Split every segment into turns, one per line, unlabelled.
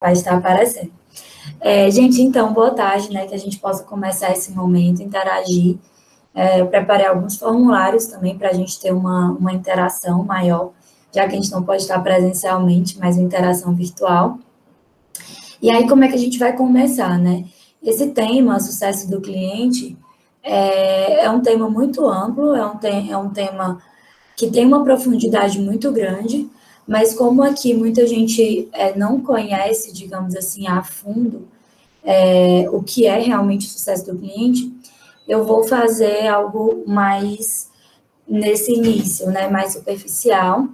vai estar aparecendo. Gente, então, boa tarde, né, que a gente possa começar esse momento, interagir. Eu preparei alguns formulários também para a gente ter uma interação maior, já que a gente não pode estar presencialmente, mas uma interação virtual. E aí, como é que a gente vai começar, né? Esse tema, sucesso do cliente, é um tema muito amplo, é um tema que tem uma profundidade muito grande, mas como aqui muita gente não conhece, digamos assim, a fundo o que é realmente o sucesso do cliente, eu vou fazer algo mais nesse início, né, mais superficial,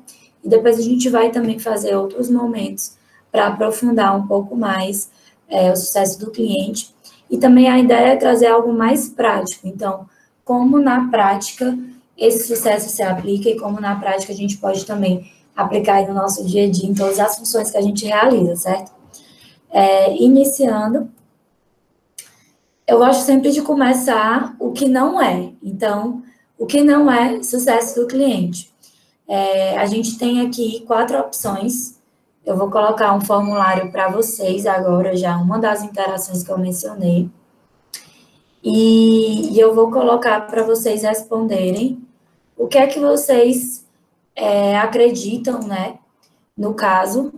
e depois a gente vai também fazer outros momentos para aprofundar um pouco mais o sucesso do cliente. E também a ideia é trazer algo mais prático. Então, como na prática esse sucesso se aplica e como na prática a gente pode também aplicar aí no nosso dia a dia em todas as funções que a gente realiza, certo? Iniciando, eu gosto sempre de começar o que não é. Então, o que não é sucesso do cliente? A gente tem aqui 4 opções. Eu vou colocar um formulário para vocês agora, já uma das interações que eu mencionei. E eu vou colocar para vocês responderem o que é que vocês acreditam, né, no caso,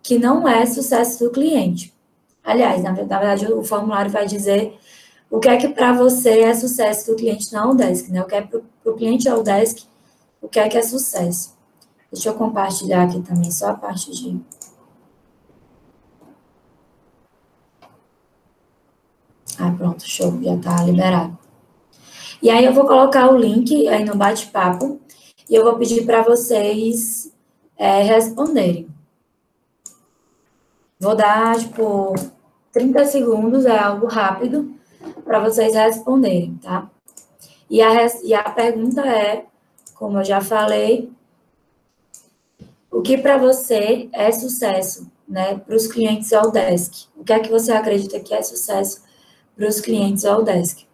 que não é sucesso do cliente. Aliás, na verdade, o formulário vai dizer o que é que para você é sucesso do cliente na Odesk, né? O que é para o cliente da Odesk, o que é sucesso. Deixa eu compartilhar aqui também, só a parte de... pronto, show, já está liberado. E aí eu vou colocar o link aí no bate-papo e eu vou pedir para vocês responderem. Vou dar, 30 segundos, é algo rápido, para vocês responderem, tá? E a pergunta é, como eu já falei, o que para você é sucesso, né, para os clientes Odesk? O que é que você acredita que é sucesso para os clientes Odesk?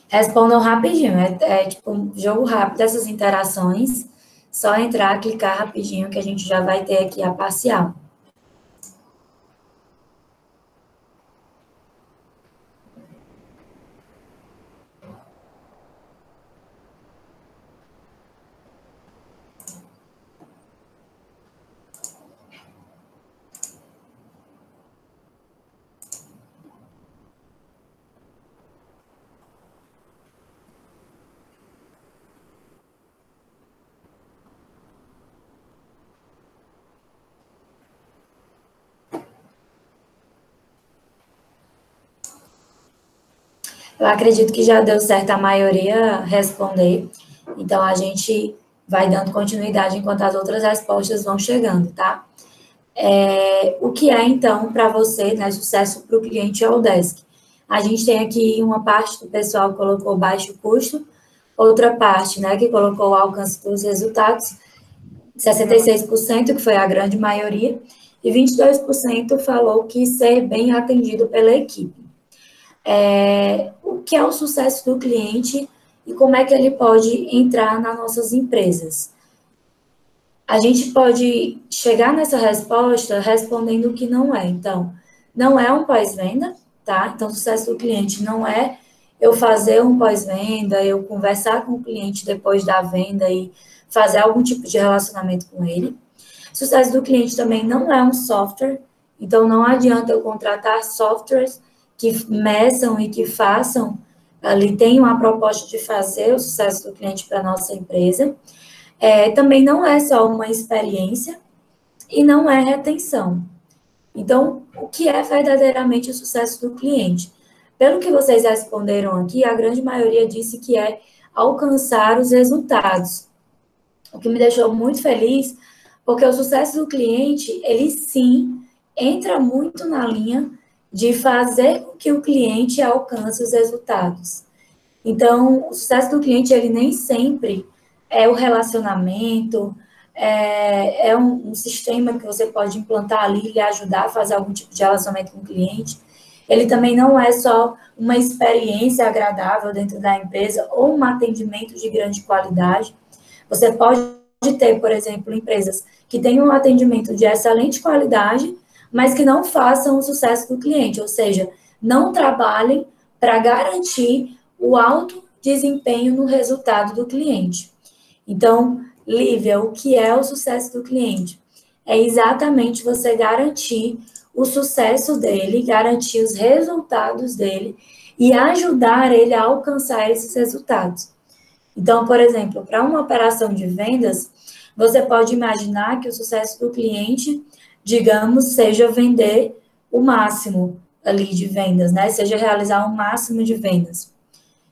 Respondam rapidinho, tipo um jogo rápido, essas interações, só entrar, clicar rapidinho, que a gente já vai ter aqui a parcial. Eu acredito que já deu certo a maioria responder, então a gente vai dando continuidade enquanto as outras respostas vão chegando, tá? O que é, então, para você, né, sucesso para o cliente Odesk? A gente tem aqui uma parte do pessoal que colocou baixo custo, outra parte, né, que colocou o alcance dos resultados, 66%, que foi a grande maioria, e 22% falou que ser bem atendido pela equipe. O que é o sucesso do cliente e como é que ele pode entrar nas nossas empresas? A gente pode chegar nessa resposta respondendo o que não é. Então, não é um pós-venda, tá? Então, o sucesso do cliente não é eu fazer um pós-venda, eu conversar com o cliente depois da venda e fazer algum tipo de relacionamento com ele. O sucesso do cliente também não é um software, então não adianta eu contratar softwares que meçam e que façam, ali tem uma proposta de fazer o sucesso do cliente para a nossa empresa. Também não é só uma experiência e não é retenção. Então, o que é verdadeiramente o sucesso do cliente? Pelo que vocês responderam aqui, a grande maioria disse que é alcançar os resultados. O que me deixou muito feliz, porque o sucesso do cliente, ele sim entra muito na linha de fazer com que o cliente alcance os resultados. Então, o sucesso do cliente, ele nem sempre é o relacionamento, é um sistema que você pode implantar ali e lhe ajudar a fazer algum tipo de relacionamento com o cliente. Ele também não é só uma experiência agradável dentro da empresa ou um atendimento de grande qualidade. Você pode ter, por exemplo, empresas que tenham um atendimento de excelente qualidade, mas que não façam o sucesso do cliente, ou seja, não trabalhem para garantir o alto desempenho no resultado do cliente. Então, Lívia, o que é o sucesso do cliente? É exatamente você garantir o sucesso dele, garantir os resultados dele e ajudar ele a alcançar esses resultados. Então, por exemplo, para uma operação de vendas, você pode imaginar que o sucesso do cliente, digamos, seja vender o máximo ali de vendas, né? Seja realizar o máximo de vendas.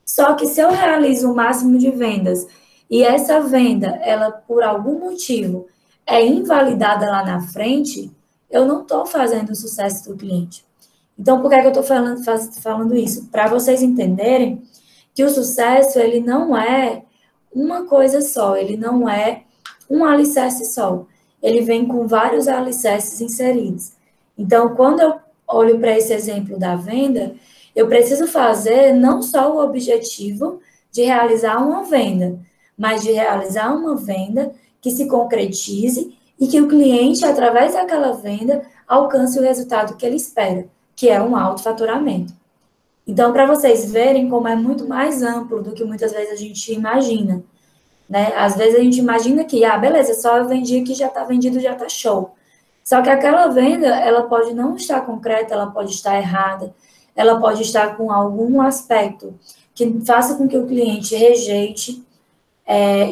Só que se eu realizo o máximo de vendas e essa venda, ela por algum motivo é invalidada lá na frente, eu não estou fazendo o sucesso do cliente. Então, por que eu estou falando isso? Para vocês entenderem que o sucesso, ele não é uma coisa só, ele não é um alicerce só. Ele vem com vários alicerces inseridos. Então, quando eu olho para esse exemplo da venda, eu preciso fazer não só o objetivo de realizar uma venda, mas de realizar uma venda que se concretize e que o cliente, através daquela venda, alcance o resultado que ele espera, que é um alto faturamento. Então, para vocês verem como é muito mais amplo do que muitas vezes a gente imagina, né? Às vezes a gente imagina que, beleza, só eu vendi aqui, já está vendido, já está show. Só que aquela venda, ela pode não estar concreta, ela pode estar errada, ela pode estar com algum aspecto que faça com que o cliente rejeite.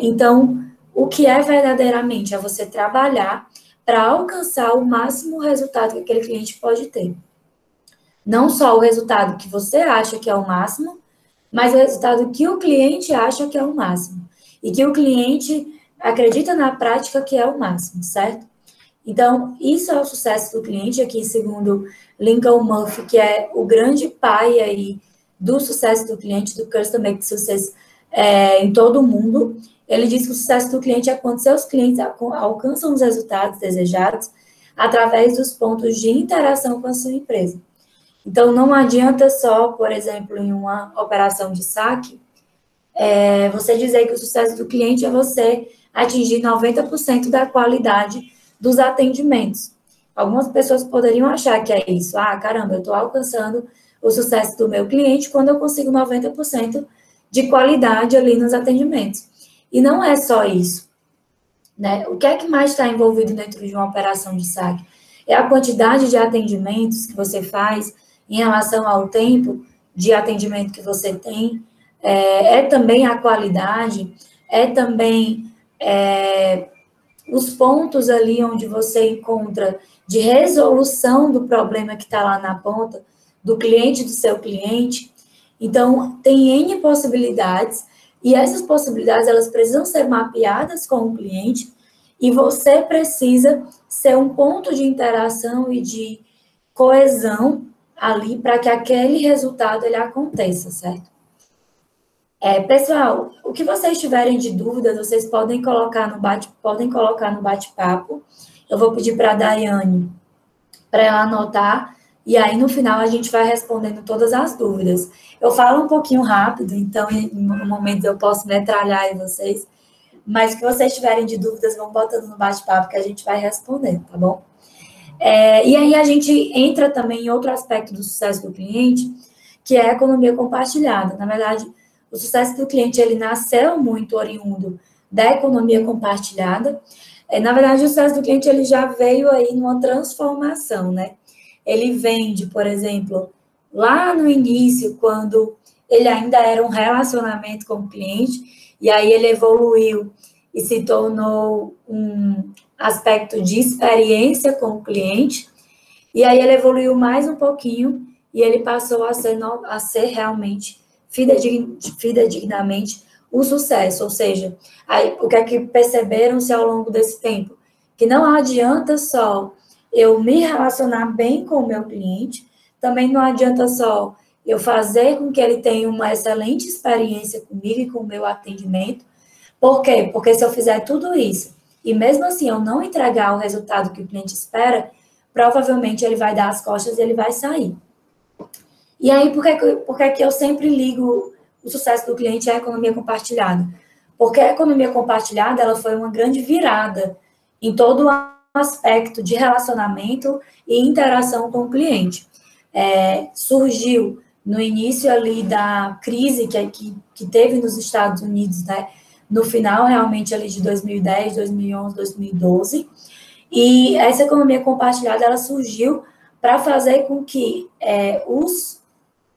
Então, o que é verdadeiramente é você trabalhar para alcançar o máximo resultado que aquele cliente pode ter. Não só o resultado que você acha que é o máximo, mas o resultado que o cliente acha que é o máximo. E que o cliente acredita na prática que é o máximo, certo? Então, isso é o sucesso do cliente, aqui segundo Lincoln Murphy, que é o grande pai aí do sucesso do cliente, do Customer Success em todo o mundo. Ele diz que o sucesso do cliente é quando seus clientes alcançam os resultados desejados através dos pontos de interação com a sua empresa. Então, não adianta só, por exemplo, em uma operação de saque, você dizer que o sucesso do cliente é você atingir 90% da qualidade dos atendimentos. Algumas pessoas poderiam achar que é isso. Caramba, eu estou alcançando o sucesso do meu cliente quando eu consigo 90% de qualidade ali nos atendimentos. E não é só isso, né? O que é que mais está envolvido dentro de uma operação de saque? É a quantidade de atendimentos que você faz em relação ao tempo de atendimento que você tem, também a qualidade, também os pontos ali onde você encontra de resolução do problema que está lá na ponta, do cliente, do seu cliente. Então, tem N possibilidades, e essas possibilidades, elas precisam ser mapeadas com o cliente, e você precisa ser um ponto de interação e de coesão ali para que aquele resultado ele aconteça, certo? Pessoal, o que vocês tiverem de dúvidas, vocês podem colocar no bate-papo. Eu vou pedir para a Daiane para ela anotar, e aí no final a gente vai respondendo todas as dúvidas. Eu falo um pouquinho rápido, então em momentos eu posso metralhar em vocês, mas o que vocês tiverem de dúvidas, vão botando no bate-papo que a gente vai respondendo, tá bom? E aí a gente entra também em outro aspecto do sucesso do cliente, que é a economia compartilhada. Na verdade, o sucesso do cliente, ele nasceu muito oriundo da economia compartilhada. Na verdade, o sucesso do cliente, ele já veio aí numa transformação, né? Ele vem por exemplo, lá no início, quando ele ainda era um relacionamento com o cliente, e aí ele evoluiu e se tornou um aspecto de experiência com o cliente, e aí ele evoluiu mais um pouquinho, e ele passou a ser realmente fidedignamente o sucesso, ou seja, aí, o que é que perceberam-se ao longo desse tempo? Que não adianta só eu me relacionar bem com o meu cliente, também não adianta só eu fazer com que ele tenha uma excelente experiência comigo e com o meu atendimento. Por quê? Porque se eu fizer tudo isso, e mesmo assim eu não entregar o resultado que o cliente espera, provavelmente ele vai dar as costas e ele vai sair. E aí, por que eu sempre ligo o sucesso do cliente à economia compartilhada? Porque a economia compartilhada, ela foi uma grande virada em todo o aspecto de relacionamento e interação com o cliente. Surgiu no início ali da crise que teve nos Estados Unidos, né? No final, realmente, ali de 2010, 2011, 2012. E essa economia compartilhada, ela surgiu para fazer com que os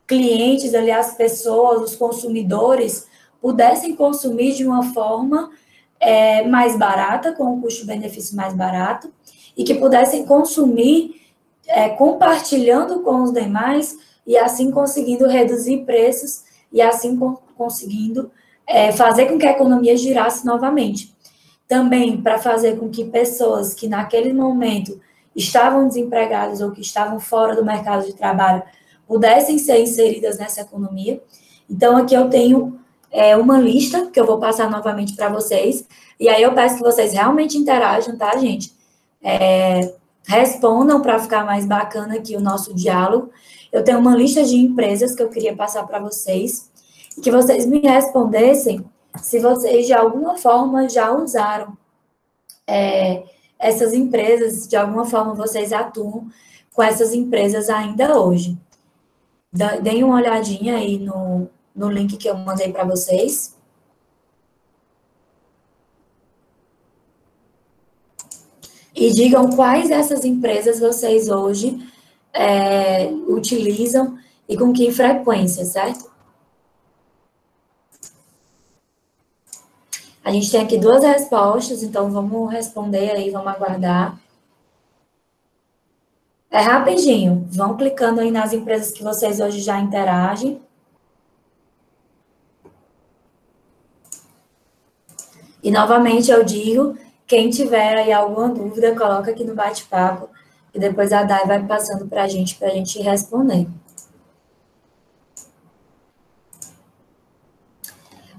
clientes, ali, as pessoas, os consumidores, pudessem consumir de uma forma mais barata, com um custo-benefício mais barato, e que pudessem consumir compartilhando com os demais e assim conseguindo reduzir preços e assim conseguindo fazer com que a economia girasse novamente. Também para fazer com que pessoas que naquele momento estavam desempregadas ou que estavam fora do mercado de trabalho pudessem ser inseridas nessa economia. Então, aqui eu tenho uma lista que eu vou passar novamente para vocês, e aí eu peço que vocês realmente interajam, tá, gente? Respondam para ficar mais bacana aqui o nosso diálogo. Eu tenho uma lista de empresas que eu queria passar para vocês, e que vocês me respondessem se vocês, de alguma forma, já usaram essas empresas, de alguma forma vocês atuam com essas empresas ainda hoje. Deem uma olhadinha aí no link que eu mandei para vocês. E digam quais dessas empresas vocês hoje utilizam e com que frequência, certo? A gente tem aqui 2 respostas, então vamos responder aí, vamos aguardar. É rapidinho, vão clicando aí nas empresas que vocês hoje já interagem. E, novamente, eu digo, quem tiver aí alguma dúvida, coloca aqui no bate-papo, e depois a Dai vai passando para a gente responder.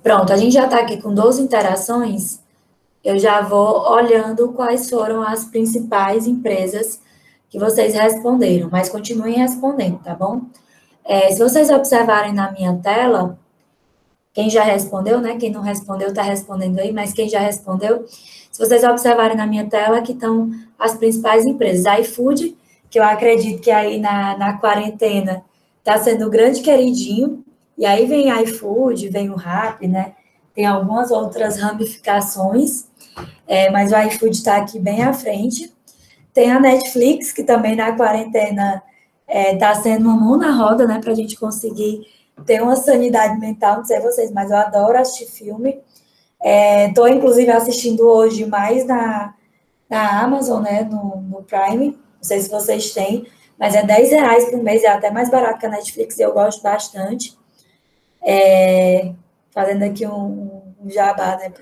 Pronto, a gente já está aqui com 12 interações, eu já vou olhando quais foram as principais empresas que vocês responderam, mas continuem respondendo, tá bom? Se vocês observarem na minha tela, quem já respondeu, né? Quem não respondeu está respondendo aí, mas quem já respondeu, se vocês observarem na minha tela, aqui estão as principais empresas. A iFood, que eu acredito que aí na quarentena está sendo o grande queridinho, e aí vem a iFood, vem o Rappi, né? Tem algumas outras ramificações, mas o iFood está aqui bem à frente. Tem a Netflix, que também na quarentena está sendo uma mão na roda, né? Para a gente conseguir ter uma sanidade mental, não sei vocês, mas eu adoro assistir filme. Estou, inclusive, assistindo hoje mais na Amazon, né, no Prime, não sei se vocês têm, mas é R$10 por mês, é até mais barato que a Netflix, e eu gosto bastante. Fazendo aqui um jabá, né,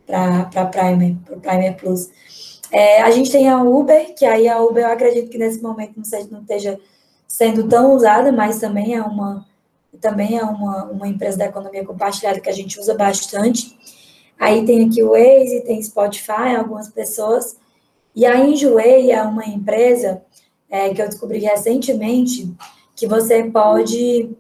para Prime, pro Prime Plus. A gente tem a Uber, que aí a Uber eu acredito que nesse momento não esteja sendo tão usada, mas também é uma empresa da economia compartilhada que a gente usa bastante. Aí tem aqui o Waze, tem Spotify, algumas pessoas. E a Enjoei é uma empresa que eu descobri recentemente que você pode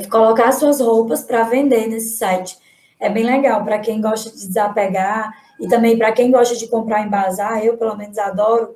colocar suas roupas para vender nesse site. É bem legal para quem gosta de desapegar e também para quem gosta de comprar em bazar, eu pelo menos adoro.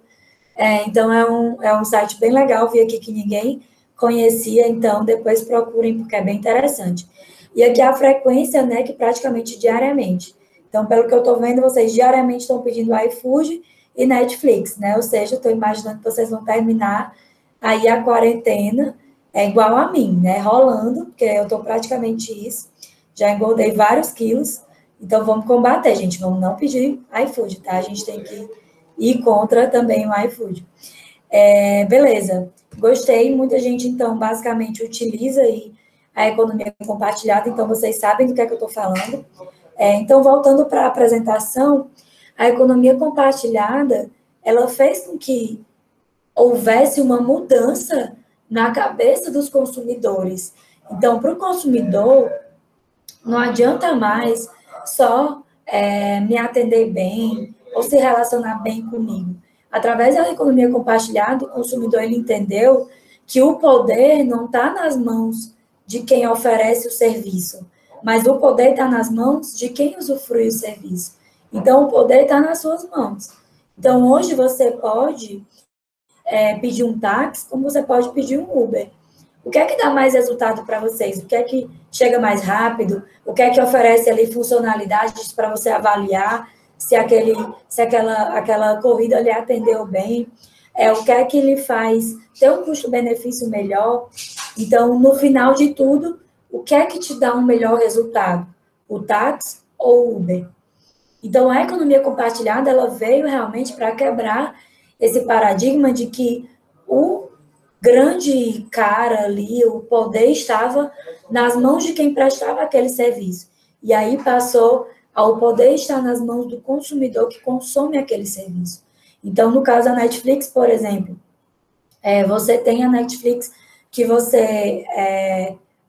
Então é um site bem legal, vi aqui que ninguém conhecia, então depois procurem, porque é bem interessante. E aqui a frequência, né, que praticamente diariamente. Então, pelo que eu estou vendo, vocês diariamente estão pedindo iFood e Netflix, né? Ou seja, estou imaginando que vocês vão terminar aí a quarentena igual a mim, né? Rolando, porque eu estou praticamente isso. Já engordei vários quilos, então vamos combater, gente. Vamos não pedir iFood, tá? A gente tem que ir contra também o iFood. Beleza. Gostei, muita gente, então, basicamente utiliza aí a economia compartilhada, então vocês sabem do que é que eu estou falando. Então, voltando para a apresentação, a economia compartilhada, ela fez com que houvesse uma mudança na cabeça dos consumidores. Então, para o consumidor, não adianta mais só me atender bem ou se relacionar bem comigo. Através da economia compartilhada, o consumidor ele entendeu que o poder não está nas mãos de quem oferece o serviço, mas o poder está nas mãos de quem usufrui o serviço. Então, o poder está nas suas mãos. Então, hoje você pode pedir um táxi, como você pode pedir um Uber. O que é que dá mais resultado para vocês? O que é que chega mais rápido? O que é que oferece ali funcionalidades para você avaliar se aquela corrida lhe atendeu bem? O que é que lhe faz ter um custo-benefício melhor? Então, no final de tudo, o que é que te dá um melhor resultado? O táxi ou o Uber? Então, a economia compartilhada, ela veio realmente para quebrar esse paradigma de que o grande cara ali, o poder estava nas mãos de quem prestava aquele serviço. E aí passou ao poder estar nas mãos do consumidor que consome aquele serviço. Então, no caso da Netflix, por exemplo, você tem a Netflix que você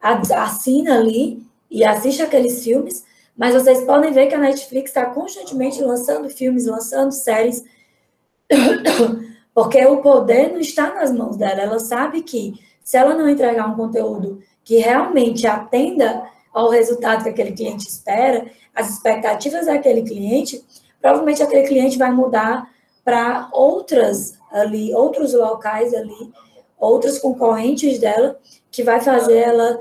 assina ali e assiste aqueles filmes, mas vocês podem ver que a Netflix está constantemente lançando filmes, lançando séries, porque o poder não está nas mãos dela. Ela sabe que se ela não entregar um conteúdo que realmente atenda ao resultado que aquele cliente espera, as expectativas daquele cliente, provavelmente aquele cliente vai mudar para outros locais ali, outros concorrentes dela, que vai fazer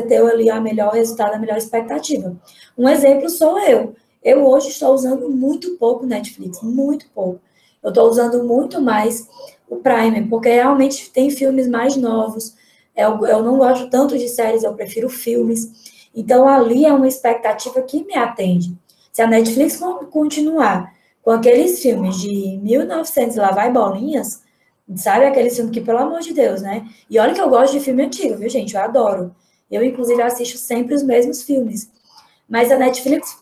ter ali a melhor resultado, a melhor expectativa. Um exemplo sou eu. Eu hoje estou usando muito pouco Netflix, muito pouco. Eu estou usando muito mais o Prime, porque realmente tem filmes mais novos. Eu não gosto tanto de séries, eu prefiro filmes. Então, ali é uma expectativa que me atende. Se a Netflix continuar com aqueles filmes de 1900 lá vai bolinhas, sabe? Aqueles filmes que, pelo amor de Deus, né? E olha que eu gosto de filme antigo, viu, gente? Eu adoro. Eu, inclusive, assisto sempre os mesmos filmes. Mas se a Netflix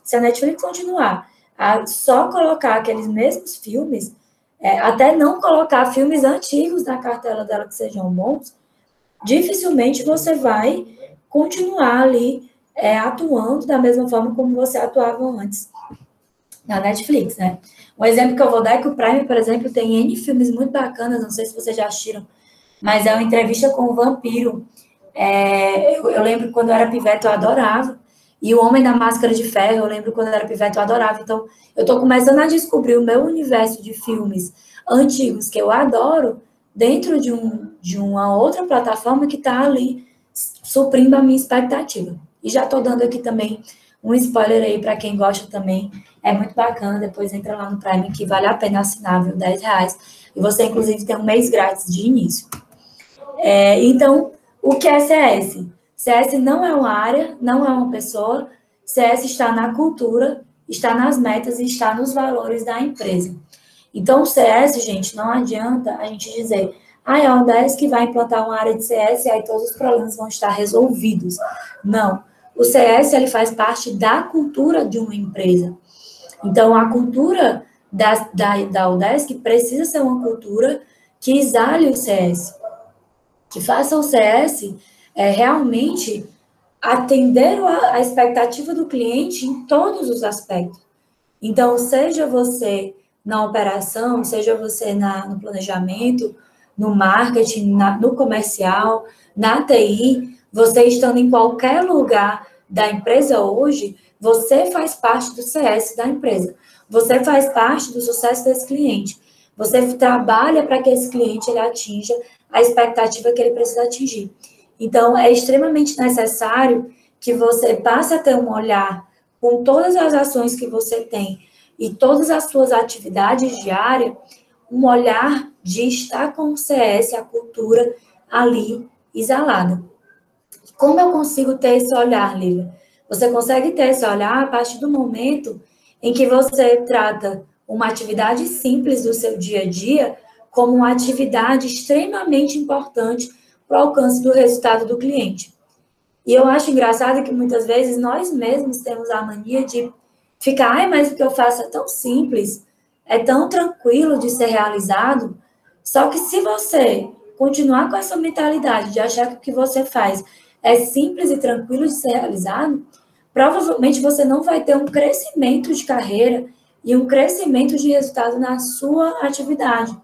continuar a só colocar aqueles mesmos filmes, até não colocar filmes antigos na cartela dela que sejam bons, dificilmente você vai continuar ali atuando da mesma forma como você atuava antes na Netflix, né? Um exemplo que eu vou dar é que o Prime, por exemplo, tem N filmes muito bacanas, não sei se vocês já assistiram, mas é uma entrevista com o Vampiro. Eu lembro quando eu era pivete, eu adorava. E o Homem da Máscara de Ferro, eu lembro quando eu era pivete, eu adorava. Então, eu estou começando a descobrir o meu universo de filmes antigos que eu adoro dentro de uma outra plataforma que está ali suprindo a minha expectativa. E já estou dando aqui também um spoiler aí para quem gosta também. É muito bacana, depois entra lá no Prime que vale a pena assinar, viu? R$10. E você, inclusive, tem um mês grátis de início. Então, o que é CS? CS não é uma área, não é uma pessoa. CS está na cultura, está nas metas e está nos valores da empresa. Então, o CS, gente, não adianta a gente dizer, é a Udesc que vai implantar uma área de CS e aí todos os problemas vão estar resolvidos. Não. O CS, ele faz parte da cultura de uma empresa. Então, a cultura da Udesc precisa ser uma cultura que exale o CS, que faça o CS realmente atender a expectativa do cliente em todos os aspectos. Então, seja você na operação, seja você no planejamento, no marketing, no comercial, na TI, você estando em qualquer lugar da empresa hoje, você faz parte do CS da empresa. Você faz parte do sucesso desse cliente. Você trabalha para que esse cliente ele atinja a expectativa que ele precisa atingir. Então, é extremamente necessário que você passe a ter um olhar com todas as ações que você tem e todas as suas atividades diárias, um olhar de estar com o CS, a cultura, ali exalada. Como eu consigo ter esse olhar, Lívia? Você consegue ter esse olhar a partir do momento em que você trata uma atividade simples do seu dia a dia como uma atividade extremamente importante para o alcance do resultado do cliente. E eu acho engraçado que muitas vezes nós mesmos temos a mania de ficar, mas o que eu faço é tão simples, é tão tranquilo de ser realizado, só que se você continuar com essa mentalidade de achar que o que você faz é simples e tranquilo de ser realizado, provavelmente você não vai ter um crescimento de carreira e um crescimento de resultado na sua atividade.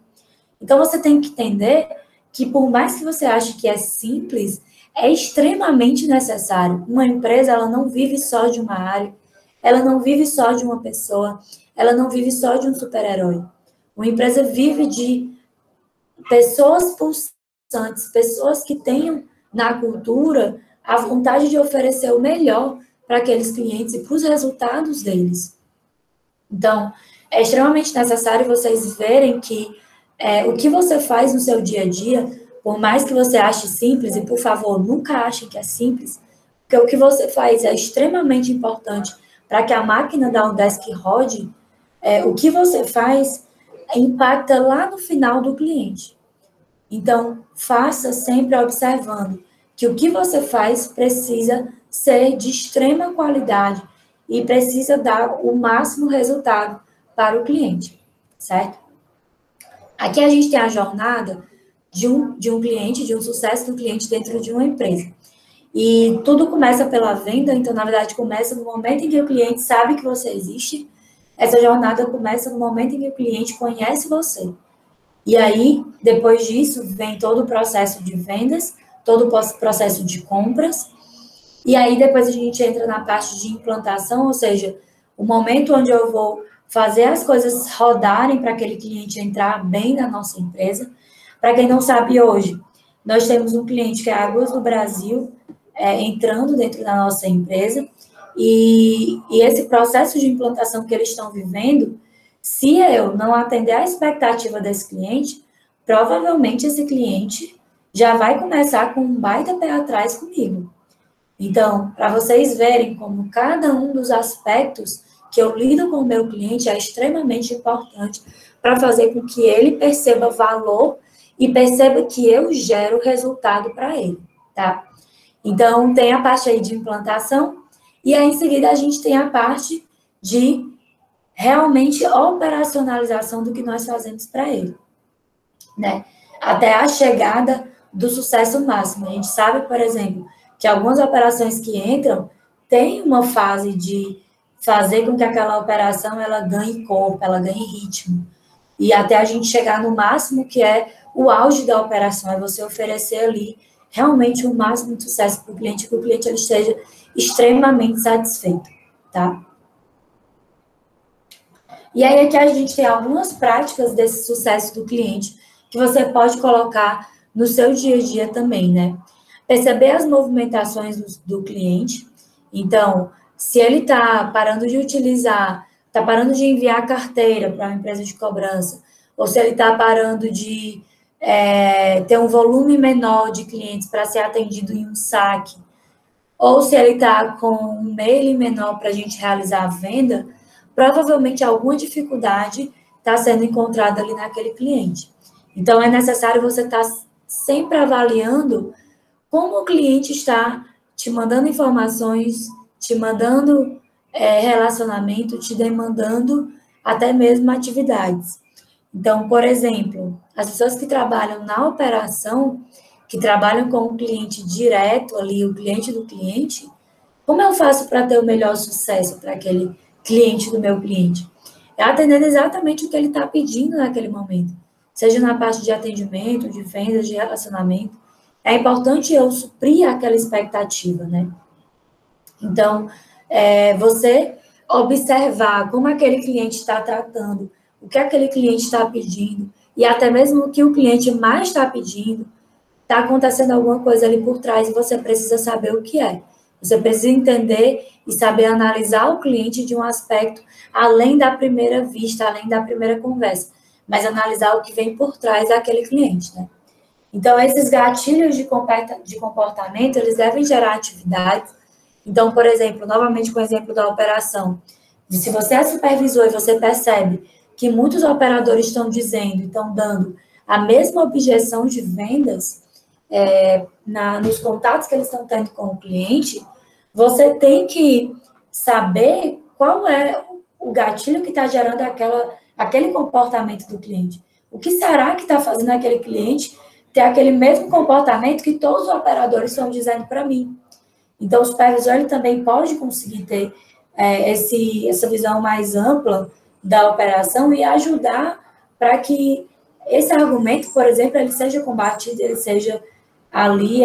Então, você tem que entender que, por mais que você ache que é simples, é extremamente necessário. Uma empresa, ela não vive só de uma área, ela não vive só de uma pessoa, ela não vive só de um super-herói. Uma empresa vive de pessoas pulsantes, pessoas que tenham na cultura a vontade de oferecer o melhor para aqueles clientes e para os resultados deles. Então, é extremamente necessário vocês verem que o que você faz no seu dia a dia, por mais que você ache simples, e por favor, nunca achem que é simples, porque o que você faz é extremamente importante para que a máquina da Udesc rode, o que você faz impacta lá no final do cliente. Então, faça sempre observando que o que você faz precisa ser de extrema qualidade e precisa dar o máximo resultado para o cliente, certo? Aqui a gente tem a jornada de um cliente, de um sucesso do cliente dentro de uma empresa. E tudo começa pela venda, então, na verdade, começa no momento em que o cliente sabe que você existe. Essa jornada começa no momento em que o cliente conhece você. E aí, depois disso, vem todo o processo de vendas, todo o processo de compras. E aí, depois a gente entra na parte de implantação, ou seja, o momento onde eu vou fazer as coisas rodarem para aquele cliente entrar bem na nossa empresa. Para quem não sabe hoje, nós temos um cliente que é a Águas do Brasil, entrando dentro da nossa empresa, e esse processo de implantação que eles estão vivendo, se eu não atender à expectativa desse cliente, provavelmente esse cliente já vai começar com um baita pé atrás comigo. Então, para vocês verem como cada um dos aspectos que eu lido com o meu cliente é extremamente importante para fazer com que ele perceba valor e perceba que eu gero resultado para ele, tá? Então, tem a parte aí de implantação, e aí em seguida a gente tem a parte de realmente operacionalização do que nós fazemos para ele, né? Até a chegada do sucesso máximo. A gente sabe, por exemplo, que algumas operações que entram têm uma fase de fazer com que aquela operação ela ganhe corpo, ela ganhe ritmo. E até a gente chegar no máximo, que é o auge da operação, é você oferecer ali realmente o máximo de sucesso para o cliente, que o cliente ele esteja extremamente satisfeito, tá? E aí aqui a gente tem algumas práticas desse sucesso do cliente que você pode colocar no seu dia a dia também, né? Perceber as movimentações do cliente. Então, se ele está parando de utilizar, está parando de enviar carteira para uma empresa de cobrança, ou se ele está parando de ter um volume menor de clientes para ser atendido em um saque, ou se ele está com um mail menor para a gente realizar a venda, provavelmente alguma dificuldade está sendo encontrada ali naquele cliente. Então, é necessário você estar sempre avaliando como o cliente está te mandando informações, te mandando relacionamento, te demandando até mesmo atividades. Então, por exemplo, as pessoas que trabalham na operação, que trabalham com o cliente direto ali, o cliente do cliente, como eu faço para ter o melhor sucesso para aquele cliente do meu cliente? É atendendo exatamente o que ele está pedindo naquele momento, seja na parte de atendimento, de vendas, de relacionamento. É importante eu suprir aquela expectativa, né? Então, você observar como aquele cliente está tratando, o que aquele cliente está pedindo, e até mesmo o que o cliente mais está pedindo, está acontecendo alguma coisa ali por trás e você precisa saber o que é. Você precisa entender e saber analisar o cliente de um aspecto além da primeira vista, além da primeira conversa, mas analisar o que vem por trás daquele cliente, né? Então, esses gatilhos de comportamento, eles devem gerar atividades. Então, por exemplo, novamente com o exemplo da operação, se você é supervisor e você percebe que muitos operadores estão dizendo, estão dando a mesma objeção de vendas nos contatos que eles estão tendo com o cliente, você tem que saber qual é o gatilho que está gerando aquele comportamento do cliente. O que será que está fazendo aquele cliente ter aquele mesmo comportamento que todos os operadores estão dizendo para mim? Então, o supervisor ele também pode conseguir ter essa visão mais ampla da operação e ajudar para que esse argumento, por exemplo, ele seja combatido, ele seja ali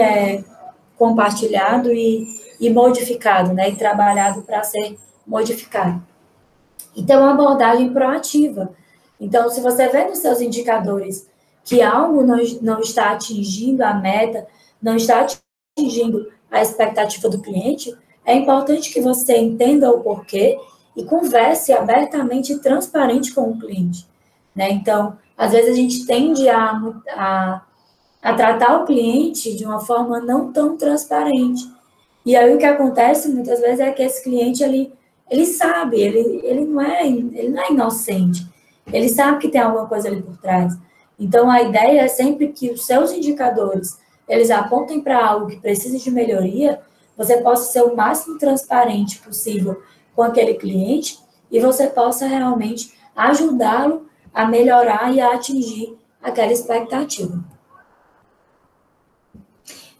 compartilhado e modificado, né? E trabalhado para ser modificado. Então, uma abordagem proativa. Então, se você vê nos seus indicadores que algo não está atingindo a meta, não está atingindo a expectativa do cliente, é importante que você entenda o porquê e converse abertamente e transparente com o cliente, né? Então, às vezes a gente tende a tratar o cliente de uma forma não tão transparente. E aí o que acontece muitas vezes é que esse cliente ele sabe, ele não é inocente, ele sabe que tem alguma coisa ali por trás. Então a ideia é sempre que os seus indicadores eles apontem para algo que precisa de melhoria, você possa ser o máximo transparente possível com aquele cliente e você possa realmente ajudá-lo a melhorar e a atingir aquela expectativa.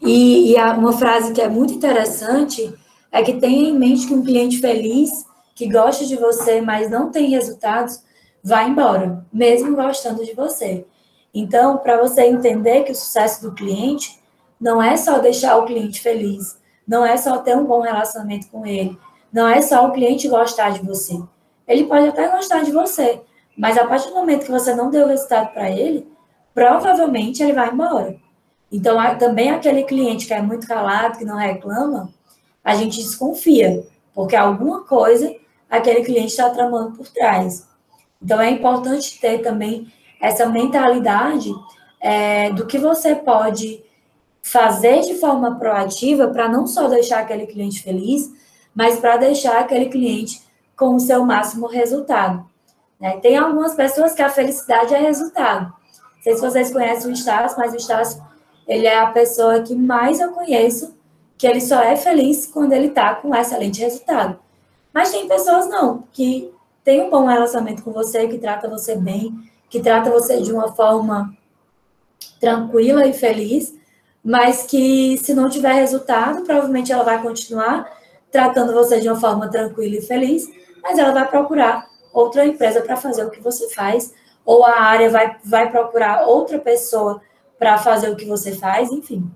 E uma frase que é muito interessante é que tenha em mente que um cliente feliz, que gosta de você, mas não tem resultados, vai embora, mesmo gostando de você. Então, para você entender que o sucesso do cliente não é só deixar o cliente feliz, não é só ter um bom relacionamento com ele, não é só o cliente gostar de você. Ele pode até gostar de você, mas a partir do momento que você não deu resultado para ele, provavelmente ele vai embora. Então, também aquele cliente que é muito calado, que não reclama, a gente desconfia, porque alguma coisa aquele cliente está tramando por trás. Então, é importante ter também essa mentalidade do que você pode fazer de forma proativa para não só deixar aquele cliente feliz, mas para deixar aquele cliente com o seu máximo resultado, né? Tem algumas pessoas que a felicidade é resultado. Não sei se vocês conhecem o Stas, mas o Stas, ele é a pessoa que mais eu conheço, que ele só é feliz quando ele está com excelente resultado. Mas tem pessoas não, que tem um bom relacionamento com você, que trata você bem, que trata você de uma forma tranquila e feliz, mas que se não tiver resultado, provavelmente ela vai continuar tratando você de uma forma tranquila e feliz, mas ela vai procurar outra empresa para fazer o que você faz, ou a área vai procurar outra pessoa para fazer o que você faz, enfim.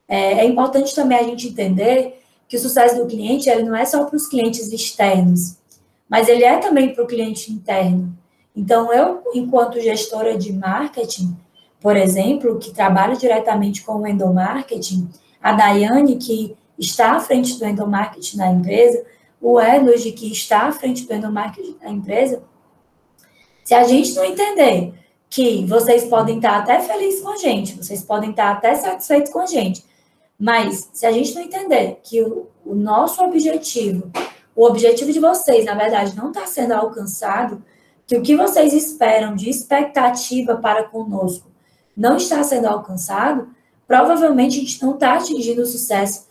É importante também a gente entender que o sucesso do cliente ele não é só para os clientes externos, mas ele é também para o cliente interno. Então, eu, enquanto gestora de marketing, por exemplo, que trabalha diretamente com o endomarketing, a Daiane, que está à frente do endomarketing na empresa, o Edward, que está à frente do endomarketing na empresa, se a gente não entender que vocês podem estar até felizes com a gente, vocês podem estar até satisfeitos com a gente, mas se a gente não entender que o nosso objetivo, o objetivo de vocês, na verdade, não está sendo alcançado, que o que vocês esperam de expectativa para conosco não está sendo alcançado, provavelmente a gente não está atingindo o sucesso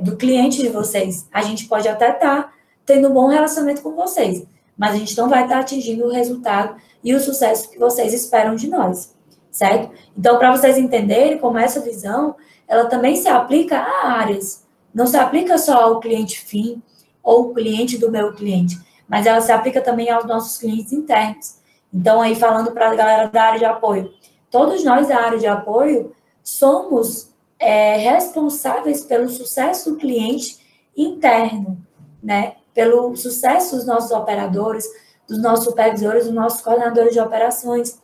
do cliente de vocês. A gente pode até estar tendo um bom relacionamento com vocês, mas a gente não vai estar atingindo o resultado e o sucesso que vocês esperam de nós, certo? Então, para vocês entenderem como essa visão, ela também se aplica a áreas. Não se aplica só ao cliente fim ou o cliente do meu cliente, mas ela se aplica também aos nossos clientes internos. Então, aí falando para a galera da área de apoio, todos nós da área de apoio somos responsáveis pelo sucesso do cliente interno, né? Pelo sucesso dos nossos operadores, dos nossos supervisores, dos nossos coordenadores de operações,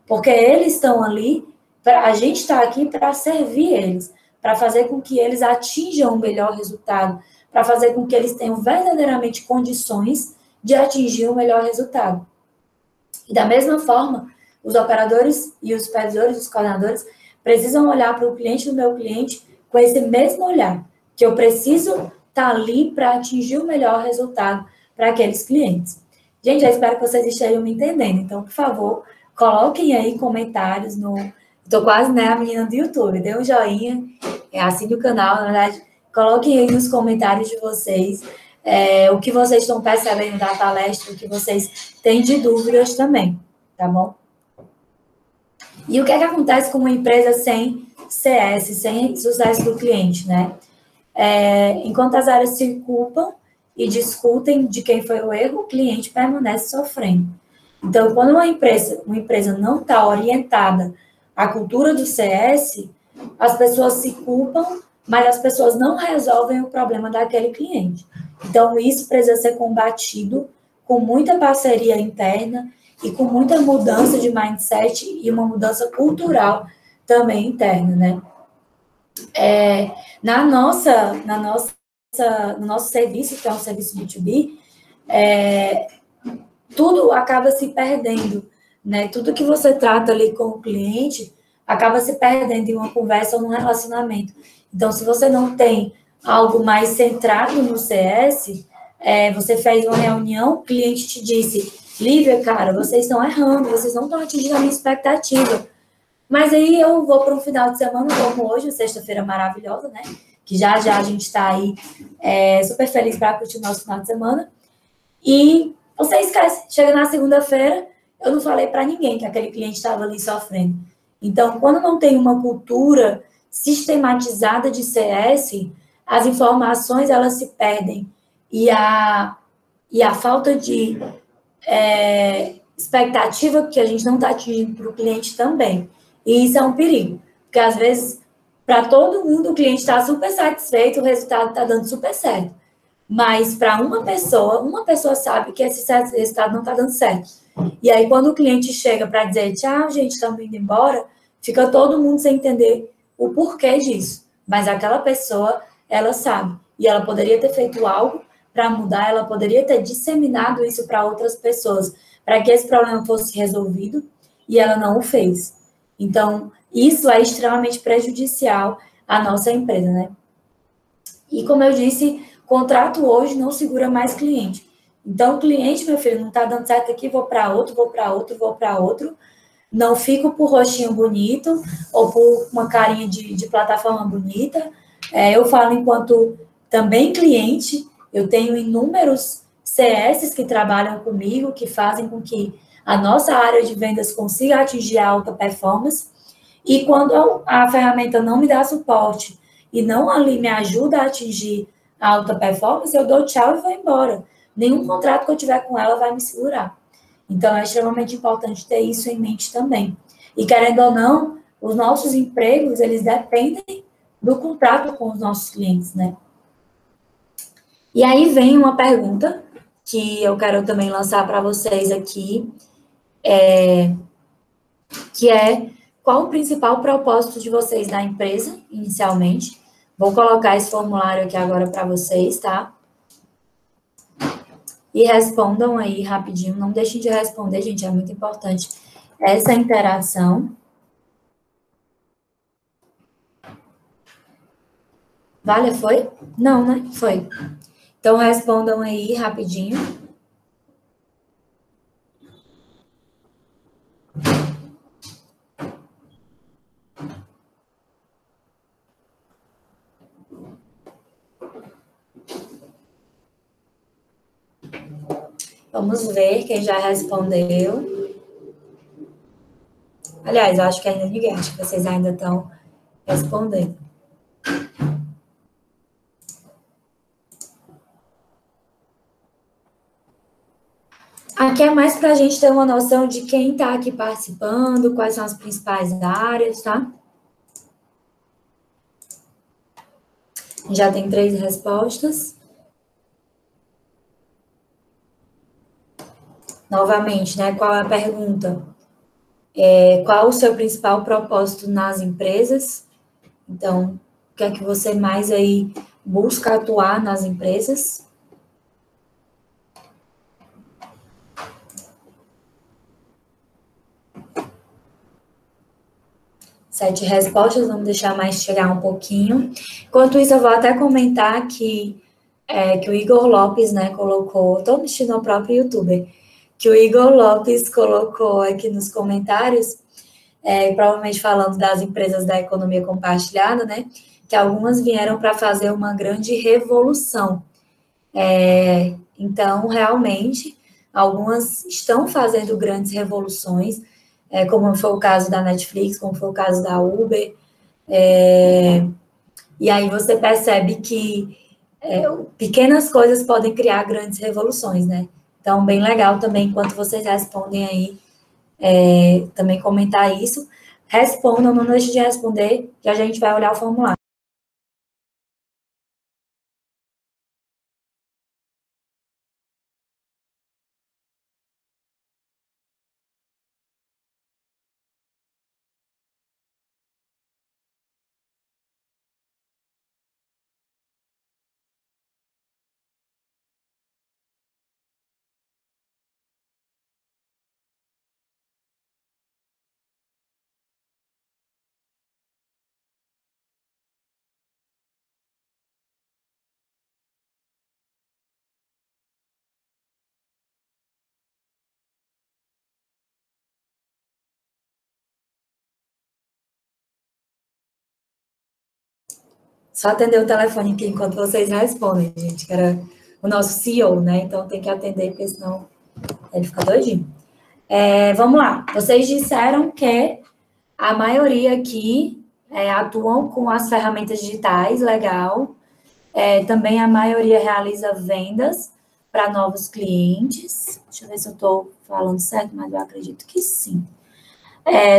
porque eles estão ali, a gente está aqui para servir eles, para fazer com que eles atinjam o melhor resultado, para fazer com que eles tenham verdadeiramente condições de atingir o melhor resultado. E da mesma forma, os operadores e os supervisores, os coordenadores, precisam olhar para o cliente do meu cliente com esse mesmo olhar, que eu preciso estar ali para atingir o melhor resultado para aqueles clientes. Gente, eu espero que vocês estejam me entendendo. Então, por favor, coloquem aí comentários no... Estou quase, né, a menina do YouTube. Dê um joinha, assine o canal, na verdade. Coloquem aí nos comentários de vocês o que vocês estão percebendo da palestra, o que vocês têm de dúvidas também, tá bom? E o que é que acontece com uma empresa sem CS, sem sucesso do cliente, né? Enquanto as áreas se culpam e discutem de quem foi o erro, o cliente permanece sofrendo. Então, quando uma empresa não está orientada à cultura do CS, as pessoas se culpam mas as pessoas não resolvem o problema daquele cliente. Então, isso precisa ser combatido com muita parceria interna e com muita mudança de mindset e uma mudança cultural também interna, né? No nosso serviço, que é um serviço B2B, tudo acaba se perdendo, né? Tudo que você trata ali com o cliente acaba se perdendo em uma conversa ou num relacionamento. Então, se você não tem algo mais centrado no CS, você fez uma reunião, o cliente te disse, Lívia, cara, vocês estão errando, vocês não estão atingindo a minha expectativa. Mas aí eu vou para um final de semana, como hoje, sexta-feira maravilhosa, né? Que já já a gente está aí super feliz para curtir o nosso final de semana. E você esquece, chega na segunda-feira, eu não falei para ninguém que aquele cliente estava ali sofrendo. Então, quando não tem uma cultura sistematizada de CS, as informações elas se perdem e a falta de expectativa que a gente não está atingindo para o cliente também. E isso é um perigo, porque às vezes, para todo mundo, o cliente está super satisfeito, o resultado está dando super certo. Mas para uma pessoa sabe que esse resultado não está dando certo. E aí, quando o cliente chega para dizer, tchau, gente, estamos indo embora, fica todo mundo sem entender o porquê disso. Mas aquela pessoa, ela sabe. E ela poderia ter feito algo para mudar, ela poderia ter disseminado isso para outras pessoas, para que esse problema fosse resolvido, e ela não o fez. Então, isso é extremamente prejudicial à nossa empresa, né? E como eu disse, contrato hoje não segura mais cliente. Então, o cliente, meu filho, não está dando certo aqui, vou para outro, vou para outro, vou para outro. Não fico por rostinho bonito ou por uma carinha de plataforma bonita. Eu falo enquanto também cliente, eu tenho inúmeros CS que trabalham comigo, que fazem com que a nossa área de vendas consiga atingir a alta performance. E quando a ferramenta não me dá suporte e não ali me ajuda a atingir a alta performance, eu dou tchau e vou embora. Nenhum contrato que eu tiver com ela vai me segurar. Então, é extremamente importante ter isso em mente também. E, querendo ou não, os nossos empregos, eles dependem do contrato com os nossos clientes, né? E aí vem uma pergunta que eu quero também lançar para vocês aqui, que é qual o principal propósito de vocês na empresa, inicialmente? Vou colocar esse formulário aqui agora para vocês, tá? E respondam aí rapidinho. Não deixem de responder, gente, é muito importante essa interação. Vale, foi? Não, né? Foi. Então, respondam aí rapidinho. Vamos ver quem já respondeu. Aliás, eu acho que ainda ninguém, acho que vocês ainda estão respondendo. Aqui é mais para a gente ter uma noção de quem está aqui participando, quais são as principais áreas, tá? Já tem 3 respostas. Novamente, né? Qual é a pergunta? Qual o seu principal propósito nas empresas? Então, o que é que você mais aí busca atuar nas empresas? Sete respostas, vamos deixar mais chegar um pouquinho. Enquanto isso, eu vou até comentar que o Igor Lopes, né, colocou, estou mexendo no próprio youtuber, que o Igor Lopes colocou aqui nos comentários, provavelmente falando das empresas da economia compartilhada, né, que algumas vieram para fazer uma grande revolução. Então, realmente, algumas estão fazendo grandes revoluções, como foi o caso da Netflix, como foi o caso da Uber, e aí você percebe que pequenas coisas podem criar grandes revoluções, né? Então, bem legal também, enquanto vocês respondem aí, também comentar isso. Respondam, não deixe de responder, que a gente vai olhar o formulário. Só atender o telefone aqui enquanto vocês respondem, gente, que era o nosso CEO, né? Então tem que atender, porque senão ele fica doidinho. Vamos lá. Vocês disseram que a maioria aqui atuam com as ferramentas digitais, legal. Também a maioria realiza vendas para novos clientes. Deixa eu ver se eu estou falando certo, mas eu acredito que sim.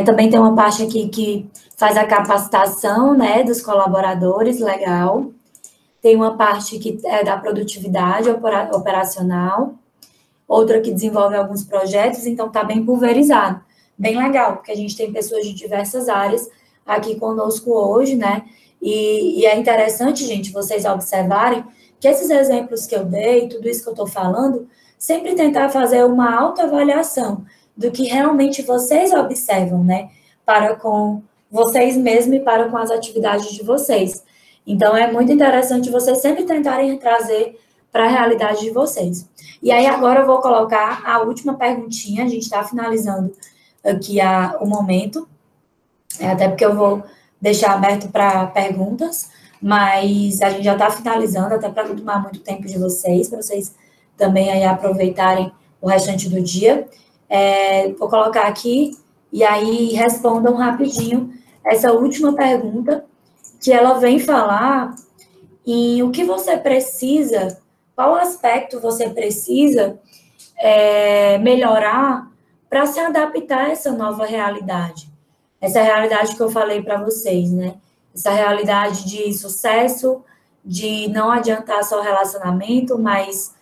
Também tem uma parte aqui que faz a capacitação, né, dos colaboradores, legal. Tem uma parte que é da produtividade operacional, outra que desenvolve alguns projetos, então está bem pulverizado. Bem legal, porque a gente tem pessoas de diversas áreas aqui conosco hoje, né? E é interessante, gente, vocês observarem que esses exemplos que eu dei, tudo isso que eu estou falando, sempre tentar fazer uma autoavaliação do que realmente vocês observam, né? Para com vocês mesmos e para com as atividades de vocês. Então, é muito interessante vocês sempre tentarem trazer para a realidade de vocês. E aí, agora eu vou colocar a última perguntinha, a gente está finalizando aqui o momento, até porque eu vou deixar aberto para perguntas, mas a gente já está finalizando, até para não tomar muito tempo de vocês, para vocês também aí aproveitarem o restante do dia. Vou colocar aqui, e aí respondam rapidinho essa última pergunta, que ela vem falar em o que você precisa, qual aspecto você precisa melhorar para se adaptar a essa nova realidade. Essa realidade que eu falei para vocês, né? Essa realidade de sucesso, de não adiantar só relacionamento, mas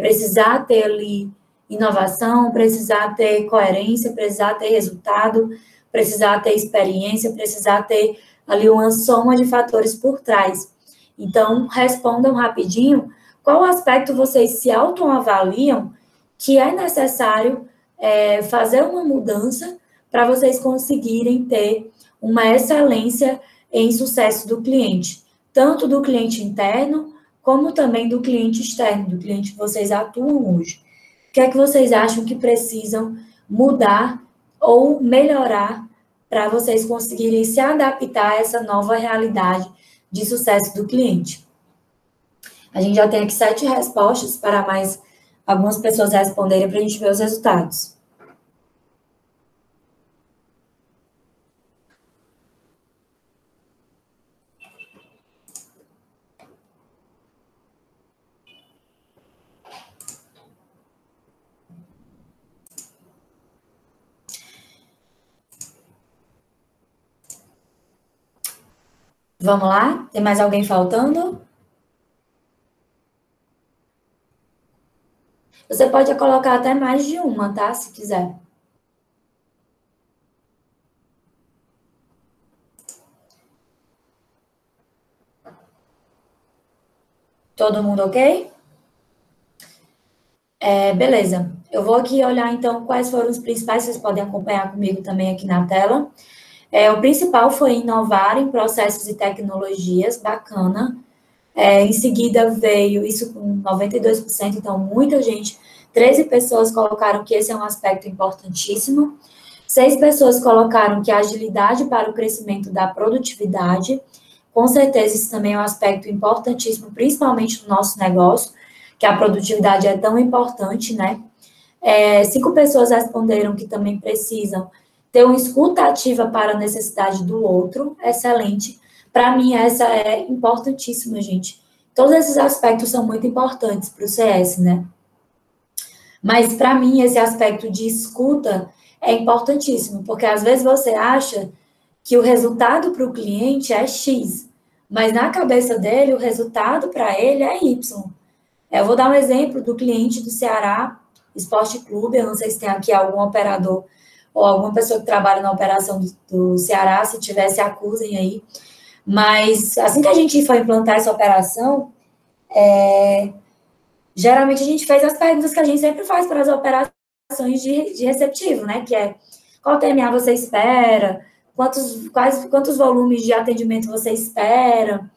precisar ter ali inovação, precisar ter coerência, precisar ter resultado, precisar ter experiência, precisar ter ali uma soma de fatores por trás. Então, respondam rapidinho qual aspecto vocês se autoavaliam que é necessário fazer uma mudança para vocês conseguirem ter uma excelência em sucesso do cliente, tanto do cliente interno, como também do cliente externo, do cliente que vocês atuam hoje. O que é que vocês acham que precisam mudar ou melhorar para vocês conseguirem se adaptar a essa nova realidade de sucesso do cliente? A gente já tem aqui 7 respostas para mais algumas pessoas responderem para a gente ver os resultados. Vamos lá? Tem mais alguém faltando? Você pode colocar até mais de uma, tá? Se quiser. Todo mundo ok? Beleza. Eu vou aqui olhar, então, quais foram os principais, vocês podem acompanhar comigo também aqui na tela. O principal foi inovar em processos e tecnologias, bacana. Em seguida veio isso com 92%, então muita gente, 13 pessoas colocaram que esse é um aspecto importantíssimo. 6 pessoas colocaram que a agilidade para o crescimento da produtividade, com certeza isso também é um aspecto importantíssimo, principalmente no nosso negócio, que a produtividade é tão importante, né? 5 pessoas responderam que também precisam ter uma escuta ativa para a necessidade do outro, excelente. Para mim, essa é importantíssima, gente. Todos esses aspectos são muito importantes para o CS, né? Mas, para mim, esse aspecto de escuta é importantíssimo, porque às vezes você acha que o resultado para o cliente é X, mas na cabeça dele, o resultado para ele é Y. Eu vou dar um exemplo do cliente do Ceará Esporte Clube, eu não sei se tem aqui algum operador ou alguma pessoa que trabalha na operação do Ceará, se tivesse, acusem aí. Mas assim que a gente foi implantar essa operação, geralmente a gente fez as perguntas que a gente sempre faz para as operações de receptivo, né? Que é qual TMA você espera, quantos volumes de atendimento você espera.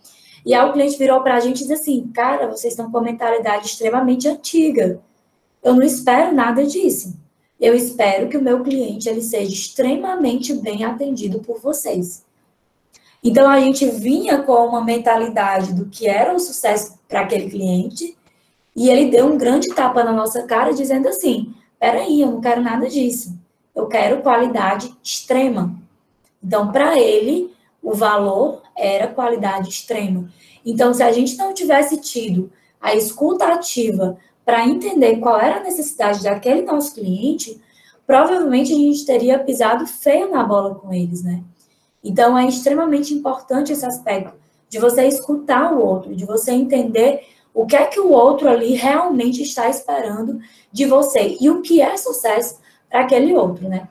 E aí o cliente virou para a gente e disse assim, cara, vocês estão com uma mentalidade extremamente antiga. Eu não espero nada disso. Eu espero que o meu cliente ele seja extremamente bem atendido por vocês. Então, a gente vinha com uma mentalidade do que era o sucesso para aquele cliente, e ele deu um grande tapa na nossa cara, dizendo assim: peraí, eu não quero nada disso. Eu quero qualidade extrema. Então, para ele, o valor era qualidade extrema. Então, se a gente não tivesse tido a escuta ativa para entender qual era a necessidade daquele nosso cliente, provavelmente a gente teria pisado feio na bola com eles, né? Então, é extremamente importante esse aspecto de você escutar o outro, de você entender o que é que o outro ali realmente está esperando de você e o que é sucesso para aquele outro, né?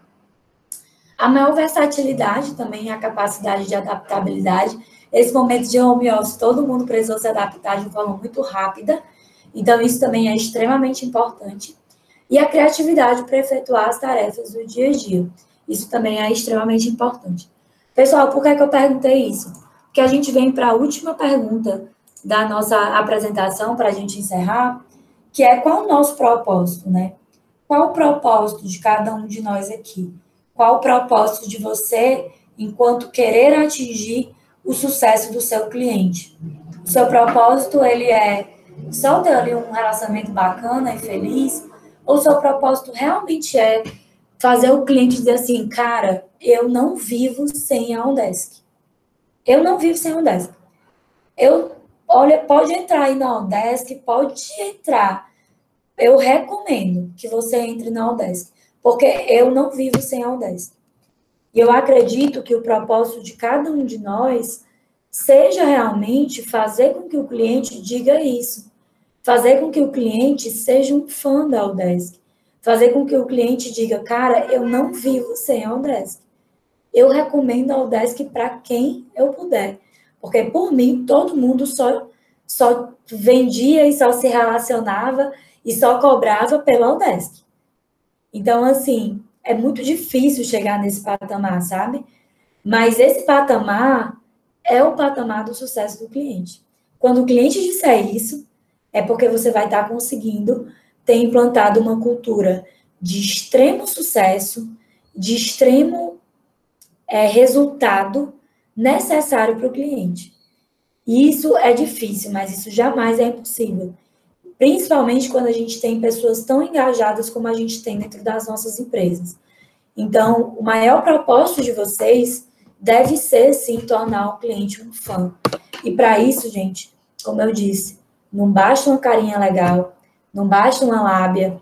A maior versatilidade também, a capacidade de adaptabilidade. Esse momento de home office, todo mundo precisou se adaptar de forma muito rápida, então isso também é extremamente importante. E a criatividade para efetuar as tarefas do dia a dia. Isso também é extremamente importante. Pessoal, por que é que eu perguntei isso? Porque a gente vem para a última pergunta da nossa apresentação, para a gente encerrar, que é qual o nosso propósito, né? Qual o propósito de cada um de nós aqui? Qual o propósito de você enquanto querer atingir o sucesso do seu cliente? O seu propósito, ele é só ter ali um relacionamento bacana e feliz? Ou o seu propósito realmente é fazer o cliente dizer assim, cara, eu não vivo sem a Odesk. Eu não vivo sem a Odesk. Olha, pode entrar aí na Odesk, pode entrar. Eu recomendo que você entre na Odesk, porque eu não vivo sem a Odesk. E eu acredito que o propósito de cada um de nós seja realmente fazer com que o cliente diga isso. Fazer com que o cliente seja um fã da Odesk. Fazer com que o cliente diga, cara, eu não vivo sem a Odesk. Eu recomendo a Odesk para quem eu puder. Porque, por mim, todo mundo só vendia e só se relacionava e só cobrava pela Odesk. Então, assim, é muito difícil chegar nesse patamar, sabe? Mas esse patamar é o patamar do sucesso do cliente. Quando o cliente disser isso, é porque você vai estar conseguindo ter implantado uma cultura de extremo sucesso, de extremo resultado necessário para o cliente. E isso é difícil, mas isso jamais é impossível. Principalmente quando a gente tem pessoas tão engajadas como a gente tem dentro das nossas empresas. Então, o maior propósito de vocês deve ser, sim, tornar o cliente um fã. E para isso, gente, como eu disse, não basta uma carinha legal, não basta uma lábia,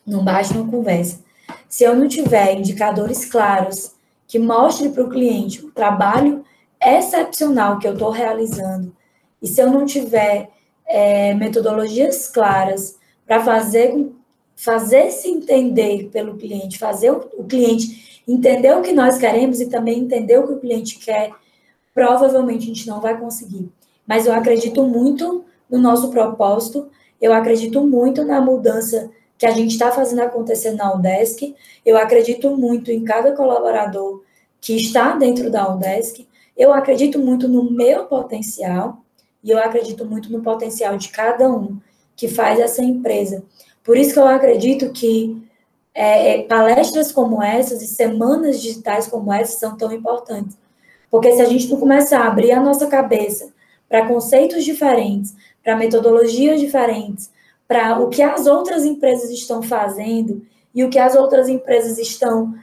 não basta uma conversa. Se eu não tiver indicadores claros que mostrem para o cliente o trabalho excepcional que eu estou realizando, e se eu não tiver metodologias claras para fazer se entender pelo cliente, fazer o cliente entender o que nós queremos e também entender o que o cliente quer, provavelmente a gente não vai conseguir. Mas eu acredito muito no nosso propósito, eu acredito muito na mudança que a gente está fazendo acontecer na Odesk, eu acredito muito em cada colaborador que está dentro da Odesk, eu acredito muito no meu potencial e eu acredito muito no potencial de cada um que faz essa empresa. Por isso que eu acredito que palestras como essas e semanas digitais como essas são tão importantes. Porque se a gente não começar a abrir a nossa cabeça para conceitos diferentes, para metodologias diferentes, para o que as outras empresas estão fazendo e o que as outras empresas estão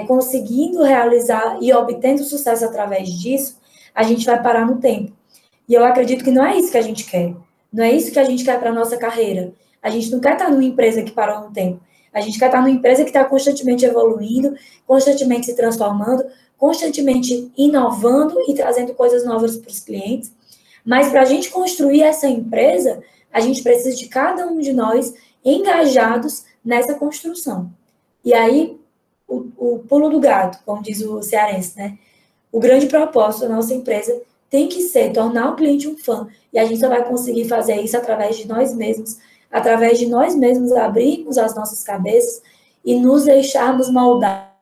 conseguindo realizar e obtendo sucesso através disso, a gente vai parar no tempo. E eu acredito que não é isso que a gente quer. Não é isso que a gente quer para a nossa carreira. A gente não quer estar numa empresa que parou no tempo. A gente quer estar numa empresa que está constantemente evoluindo, constantemente se transformando, constantemente inovando e trazendo coisas novas para os clientes. Mas para a gente construir essa empresa, a gente precisa de cada um de nós engajados nessa construção. E aí, o pulo do gato, como diz o cearense, né? O grande propósito da nossa empresa tem que ser tornar o cliente um fã. E a gente só vai conseguir fazer isso através de nós mesmos abrirmos as nossas cabeças e nos deixarmos moldar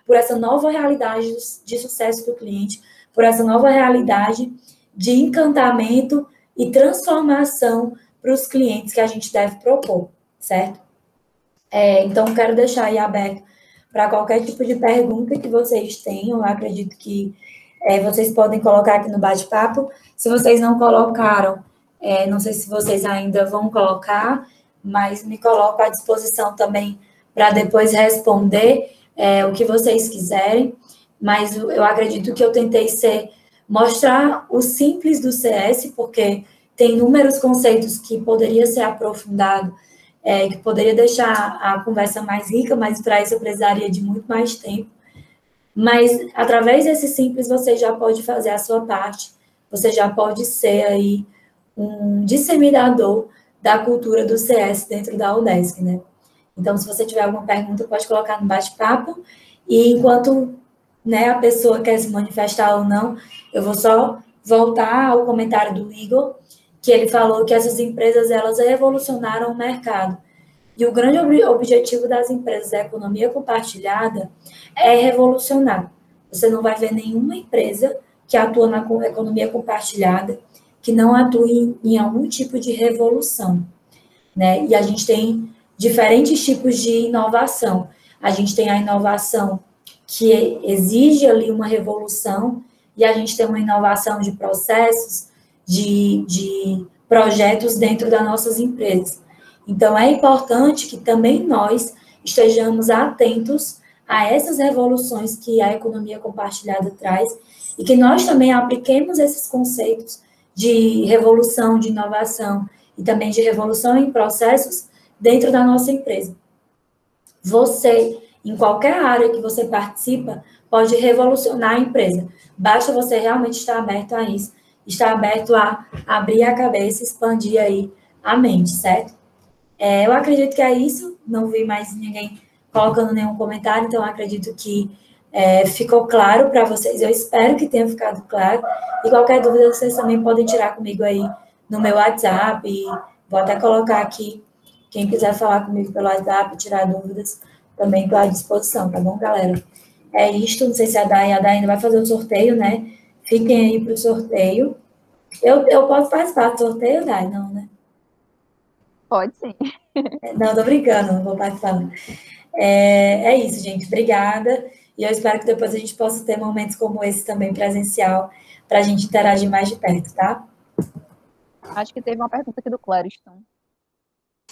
por essa nova realidade de sucesso do cliente, por essa nova realidade de encantamento e transformação para os clientes que a gente deve propor, certo? Então, quero deixar aí aberto para qualquer tipo de pergunta que vocês tenham. Eu acredito que Vocês podem colocar aqui no bate-papo. Se vocês não colocaram, não sei se vocês ainda vão colocar, mas me coloco à disposição também para depois responder o que vocês quiserem. Mas eu acredito que eu tentei mostrar o simples do CS, porque tem inúmeros conceitos que poderia ser aprofundado, que poderia deixar a conversa mais rica, mas para isso eu precisaria de muito mais tempo. Mas, através desse simples, você já pode fazer a sua parte, você já pode ser aí um disseminador da cultura do CS dentro da UDESC, né? Então, se você tiver alguma pergunta, pode colocar no bate-papo, e enquanto a pessoa quer se manifestar ou não, eu vou só voltar ao comentário do Igor, que ele falou que essas empresas, elas revolucionaram o mercado. E o grande objetivo das empresas da economia compartilhada é revolucionar. Você não vai ver nenhuma empresa que atua na economia compartilhada que não atue em algum tipo de revolução, né? E a gente tem diferentes tipos de inovação. A gente tem a inovação que exige ali uma revolução, e a gente tem uma inovação de processos, de projetos dentro das nossas empresas. Então, é importante que também nós estejamos atentos a essas revoluções que a economia compartilhada traz, e que nós também apliquemos esses conceitos de revolução, de inovação, e também de revolução em processos dentro da nossa empresa. Você, em qualquer área que você participa, pode revolucionar a empresa. Basta você realmente estar aberto a isso, estar aberto a abrir a cabeça, expandir aí a mente, certo? Eu acredito que é isso, não vi mais ninguém colocando nenhum comentário, então acredito que ficou claro para vocês, eu espero que tenha ficado claro, e qualquer dúvida vocês também podem tirar comigo aí no meu WhatsApp, e vou até colocar aqui, quem quiser falar comigo pelo WhatsApp, tirar dúvidas, também estou à disposição, tá bom, galera? É isto, não sei se a Day ainda vai fazer o sorteio, né? Fiquem aí para o sorteio. Eu posso participar do sorteio, Day? Não, né?
Pode sim.
Não, tô brincando, não vou participar. É isso, gente. Obrigada. E eu espero que depois a gente possa ter momentos como esse também presencial, para a gente interagir mais de perto, tá?
Acho que teve uma pergunta aqui do Clériston.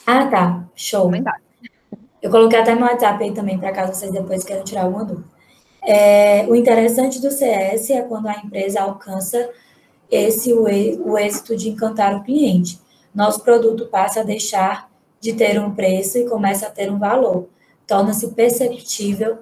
Ah, tá. Show. Eu coloquei até no WhatsApp aí também, para caso vocês depois queiram tirar alguma dúvida. O interessante do CS é quando a empresa alcança o êxito de encantar o cliente. Nosso produto passa a deixar de ter um preço e começa a ter um valor. Torna-se perceptível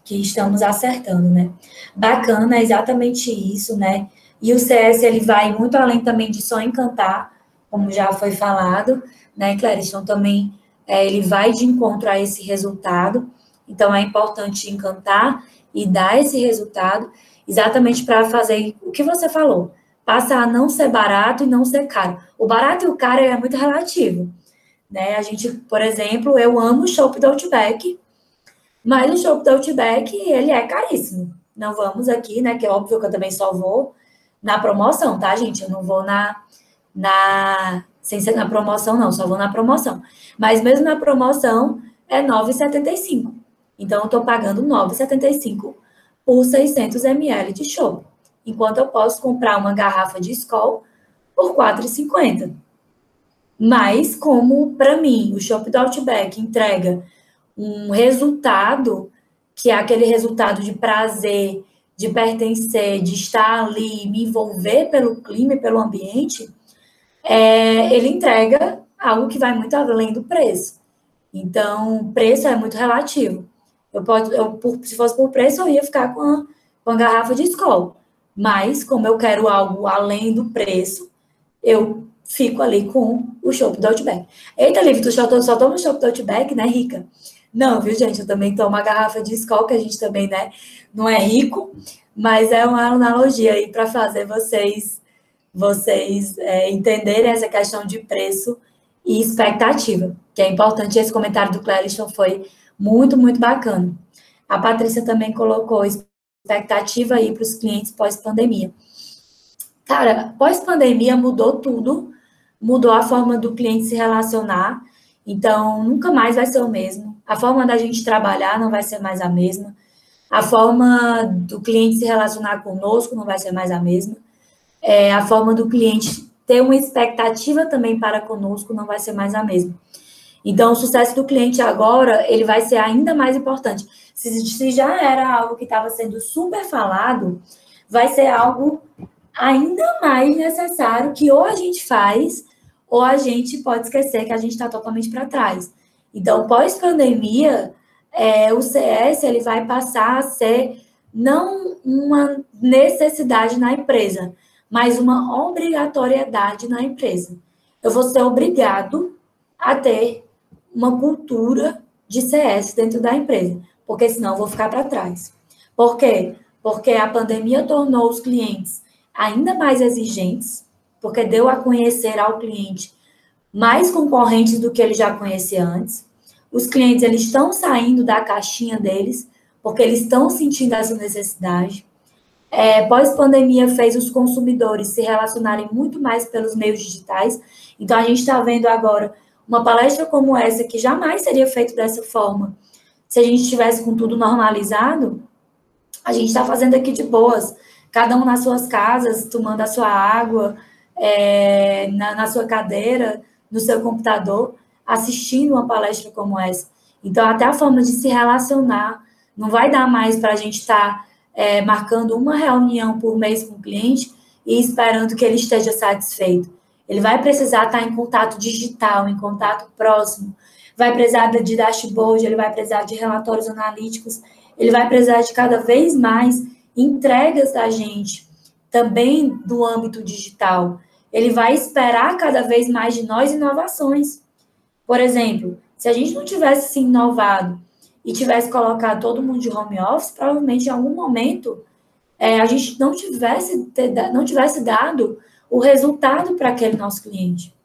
que estamos acertando, né? Bacana, é exatamente isso, né? E o CS, ele vai muito além também de só encantar, como já foi falado, né, Clarice? Então, também ele vai de encontro a esse resultado. Então, é importante encantar e dar esse resultado exatamente para fazer o que você falou, passar a não ser barato e não ser caro. O barato e o caro é muito relativo, né? A gente, por exemplo, eu amo o chopp do Outback, mas o chopp do Outback, ele é caríssimo. Não vamos aqui, né, que é óbvio que eu também só vou na promoção, tá, gente? Eu não vou sem ser na promoção, não, só vou na promoção. Mas mesmo na promoção, é R$ 9,75. Então, eu estou pagando R$ 9,75 por 600 ml de chopp. Enquanto eu posso comprar uma garrafa de Skol por R$ 4,50. Mas, como, para mim, o chopp do Outback entrega um resultado, que é aquele resultado de prazer, de pertencer, de estar ali, me envolver pelo clima e pelo ambiente, ele entrega algo que vai muito além do preço. Então, preço é muito relativo. Se fosse por preço, eu ia ficar com a garrafa de Skol. Mas, como eu quero algo além do preço, eu fico ali com o chopp do Outback. Eita, Liv, tu só toma o chopp do Outback, né, rica? Não, viu, gente? Eu também tomo uma garrafa de Skol, que a gente também, né, não é rico, mas é uma analogia aí para fazer vocês entenderem essa questão de preço e expectativa, que é importante. Esse comentário do Clériston foi muito, muito bacana. A Patrícia também colocou expectativa aí para os clientes pós-pandemia. Cara, pós-pandemia mudou tudo, mudou a forma do cliente se relacionar, então nunca mais vai ser o mesmo. A forma da gente trabalhar não vai ser mais a mesma. A forma do cliente se relacionar conosco não vai ser mais a mesma. A forma do cliente ter uma expectativa também para conosco não vai ser mais a mesma. Então, o sucesso do cliente agora, ele vai ser ainda mais importante. Se já era algo que estava sendo super falado, vai ser algo ainda mais necessário que ou a gente faz, ou a gente pode esquecer que a gente está totalmente para trás. Então, pós-pandemia, o CS ele vai passar a ser não uma necessidade na empresa, mas uma obrigatoriedade na empresa. Eu vou ser obrigado a ter uma cultura de CS dentro da empresa, porque senão eu vou ficar para trás. Por quê? Porque a pandemia tornou os clientes ainda mais exigentes, porque deu a conhecer ao cliente mais concorrentes do que ele já conhecia antes. Os clientes eles estão saindo da caixinha deles, porque eles estão sentindo essa necessidade. Pós-pandemia fez os consumidores se relacionarem muito mais pelos meios digitais. Então, a gente está vendo agora uma palestra como essa, que jamais seria feita dessa forma, se a gente estivesse com tudo normalizado, a gente está fazendo aqui de boas, cada um nas suas casas, tomando a sua água, na sua cadeira, no seu computador, assistindo uma palestra como essa. Então, até a forma de se relacionar, não vai dar mais para a gente estar marcando uma reunião por mês com o cliente e esperando que ele esteja satisfeito. Ele vai precisar estar em contato digital, em contato próximo, vai precisar de dashboard, ele vai precisar de relatórios analíticos, ele vai precisar de cada vez mais entregas da gente, também do âmbito digital. Ele vai esperar cada vez mais de nós inovações. Por exemplo, se a gente não tivesse se inovado e tivesse colocado todo mundo de home office, provavelmente em algum momento a gente não tivesse dado o resultado para aquele nosso cliente.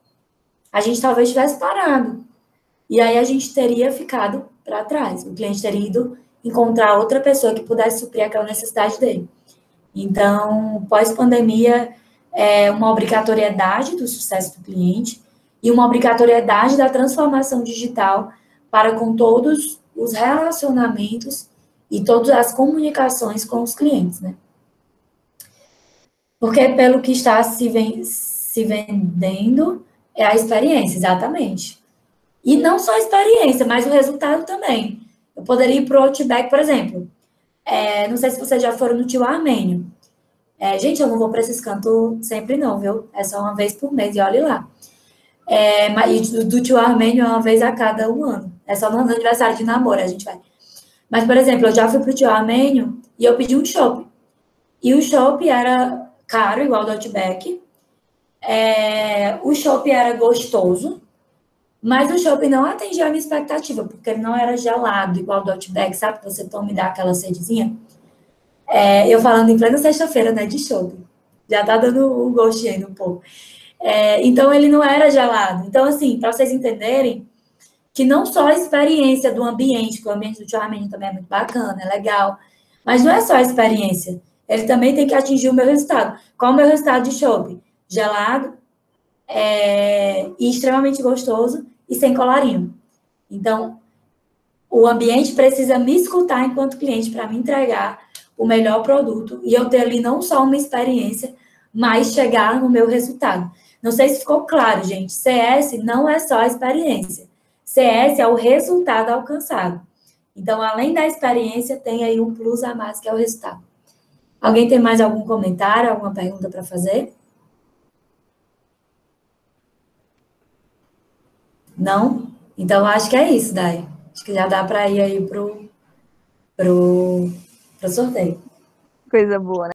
A gente talvez tivesse parado. E aí a gente teria ficado para trás. O cliente teria ido encontrar outra pessoa que pudesse suprir aquela necessidade dele. Então, pós-pandemia, é uma obrigatoriedade do sucesso do cliente e uma obrigatoriedade da transformação digital para com todos os relacionamentos e todas as comunicações com os clientes, né? Porque pelo que está se vendendo é a experiência, exatamente. E não só a experiência, mas o resultado também. Eu poderia ir para o Outback, por exemplo. Não sei se vocês já foram no Tio Armênio. Gente, eu não vou para esses cantos sempre não, viu? É só uma vez por mês, e olhe lá. E do Tio Armênio é uma vez a cada um ano. É só no aniversário de namoro, a gente vai. Mas, por exemplo, eu já fui para o Tio Armênio e eu pedi um chopp. E o chopp era caro, igual do Outback. O chopp era gostoso, mas o chopp não atendia a minha expectativa, porque ele não era gelado, igual do Outback, sabe? Que você toma e dá aquela sedezinha. Eu falando em plena sexta-feira, né, de chopp. Já tá dando o gostinho ainda um pouco. Então, ele não era gelado. Então, assim, para vocês entenderem que não só a experiência do ambiente, que o ambiente do Tio Armênio também é muito bacana, é legal, mas não é só a experiência. Ele também tem que atingir o meu resultado. Qual é o meu resultado de chopp? Gelado, e extremamente gostoso e sem colarinho. Então, o ambiente precisa me escutar enquanto cliente para me entregar o melhor produto e eu ter ali não só uma experiência, mas chegar no meu resultado. Não sei se ficou claro, gente. CS não é só a experiência. CS é o resultado alcançado. Então, além da experiência, tem aí um plus a mais, que é o resultado. Alguém tem mais algum comentário, alguma pergunta para fazer? Não? Então, acho que é isso, Dai. Acho que já dá para ir aí pro sorteio.
Coisa boa, né?